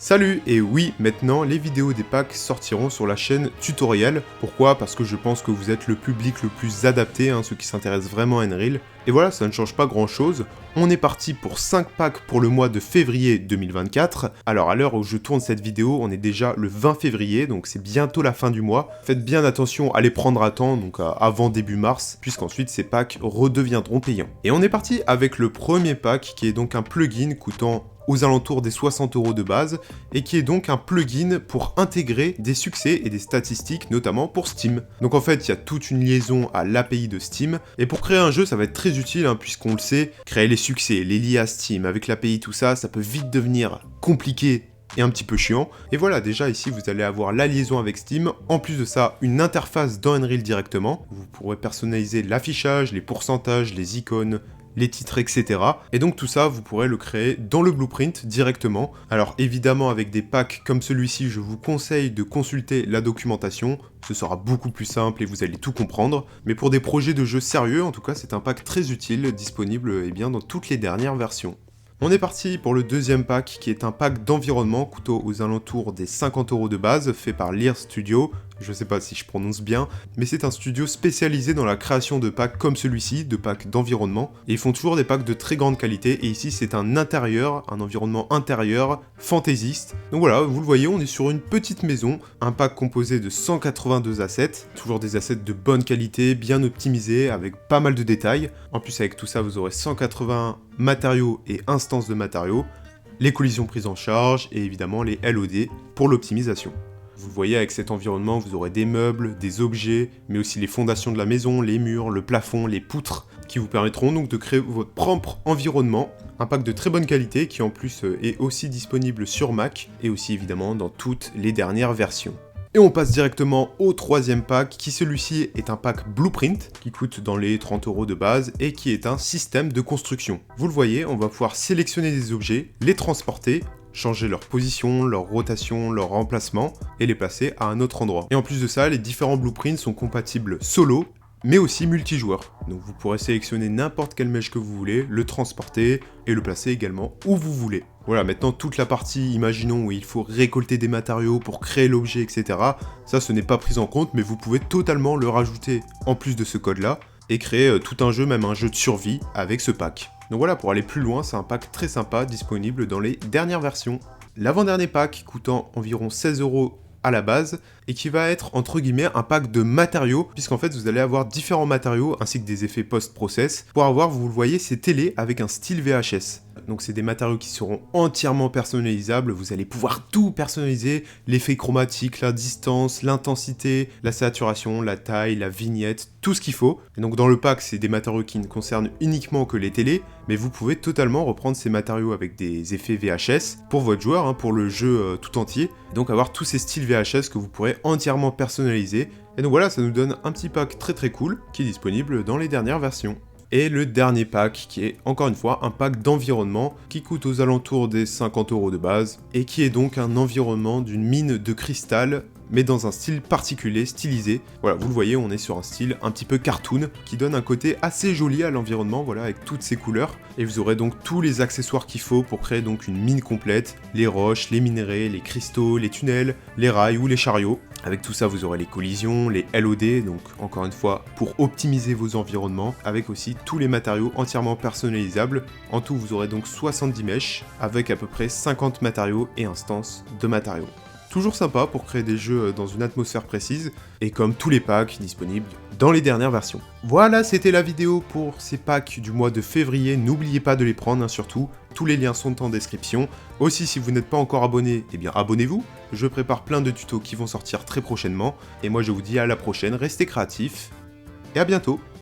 Salut, et oui, maintenant les vidéos des packs sortiront sur la chaîne tutoriel. Pourquoi? Parce que je pense que vous êtes le public le plus adapté, ceux qui s'intéressent vraiment à Unreal. Et voilà, ça ne change pas grand chose. On est parti pour 5 packs pour le mois de février 2024. Alors à l'heure où je tourne cette vidéo, on est déjà le 20 février, donc c'est bientôt la fin du mois. Faites bien attention à les prendre à temps, donc avant début mars, puisqu'ensuite ces packs redeviendront payants. Et on est parti avec le premier pack, qui est donc un plugin coûtant aux alentours des 60 € de base, et qui est donc un plugin pour intégrer des succès et des statistiques, notamment pour Steam. Donc en fait, il y a toute une liaison à l'API de Steam, et pour créer un jeu, ça va être très utile, puisqu'on le sait, créer les succès, les lier à Steam, avec l'API, tout ça, ça peut vite devenir compliqué et un petit peu chiant. Et voilà, déjà ici, vous allez avoir la liaison avec Steam, en plus de ça, une interface dans Unreal directement. Vous pourrez personnaliser l'affichage, les pourcentages, les icônes, les titres, etc. Et donc tout ça, vous pourrez le créer dans le blueprint directement. Alors évidemment, avec des packs comme celui-ci, je vous conseille de consulter la documentation. Ce sera beaucoup plus simple et vous allez tout comprendre. Mais pour des projets de jeux sérieux, en tout cas, c'est un pack très utile, disponible dans toutes les dernières versions. On est parti pour le deuxième pack, qui est un pack d'environnement coûtant aux alentours des 50 € de base, fait par Lear Studio. Je sais pas si je prononce bien, mais c'est un studio spécialisé dans la création de packs comme celui-ci, de packs d'environnement, et ils font toujours des packs de très grande qualité, et ici c'est un intérieur, un environnement intérieur, fantaisiste. Donc voilà, vous le voyez, on est sur une petite maison, un pack composé de 182 assets, toujours des assets de bonne qualité, bien optimisés, avec pas mal de détails. En plus avec tout ça, vous aurez 180 matériaux et instances de matériaux, les collisions prises en charge, et évidemment les LOD pour l'optimisation. Vous le voyez, avec cet environnement, vous aurez des meubles, des objets, mais aussi les fondations de la maison, les murs, le plafond, les poutres, qui vous permettront donc de créer votre propre environnement. Un pack de très bonne qualité qui en plus est aussi disponible sur Mac, et aussi évidemment dans toutes les dernières versions. Et on passe directement au troisième pack, qui celui-ci est un pack Blueprint, qui coûte dans les 30 € de base, et qui est un système de construction. Vous le voyez, on va pouvoir sélectionner des objets, les transporter, changer leur position, leur rotation, leur emplacement, et les placer à un autre endroit. Et en plus de ça, les différents blueprints sont compatibles solo, mais aussi multijoueur. Donc vous pourrez sélectionner n'importe quel mesh que vous voulez, le transporter, et le placer également où vous voulez. Voilà, maintenant toute la partie, imaginons, où il faut récolter des matériaux pour créer l'objet, etc. Ça, ce n'est pas pris en compte, mais vous pouvez totalement le rajouter en plus de ce code-là, et créer tout un jeu, même un jeu de survie, avec ce pack. Donc voilà, pour aller plus loin, c'est un pack très sympa, disponible dans les dernières versions. L'avant-dernier pack, coûtant environ 16 € à la base, et qui va être entre guillemets un pack de matériaux, puisqu'en fait vous allez avoir différents matériaux, ainsi que des effets post-process, pour avoir, vous le voyez, ces télés avec un style VHS. Donc c'est des matériaux qui seront entièrement personnalisables, vous allez pouvoir tout personnaliser, l'effet chromatique, la distance, l'intensité, la saturation, la taille, la vignette, tout ce qu'il faut. Et donc dans le pack, c'est des matériaux qui ne concernent uniquement que les télés, mais vous pouvez totalement reprendre ces matériaux avec des effets VHS pour votre joueur, pour le jeu tout entier, et donc avoir tous ces styles VHS que vous pourrez entièrement personnaliser. Et donc voilà, ça nous donne un petit pack très très cool, qui est disponible dans les dernières versions. Et le dernier pack, qui est encore une fois un pack d'environnement, qui coûte aux alentours des 50 € de base, et qui est donc un environnement d'une mine de cristal, mais dans un style particulier, stylisé. Voilà, vous le voyez, on est sur un style un petit peu cartoon, qui donne un côté assez joli à l'environnement, voilà, avec toutes ces couleurs. Et vous aurez donc tous les accessoires qu'il faut pour créer donc une mine complète, les roches, les minerais, les cristaux, les tunnels, les rails ou les chariots. Avec tout ça, vous aurez les collisions, les LOD, donc encore une fois, pour optimiser vos environnements, avec aussi tous les matériaux entièrement personnalisables. En tout, vous aurez donc 70 meshs, avec à peu près 50 matériaux et instances de matériaux. Toujours sympa pour créer des jeux dans une atmosphère précise, et comme tous les packs disponibles dans les dernières versions. Voilà, c'était la vidéo pour ces packs du mois de février, n'oubliez pas de les prendre surtout, tous les liens sont en description. Aussi, si vous n'êtes pas encore abonné, eh bien abonnez-vous, je prépare plein de tutos qui vont sortir très prochainement, et moi je vous dis à la prochaine, restez créatifs, et à bientôt.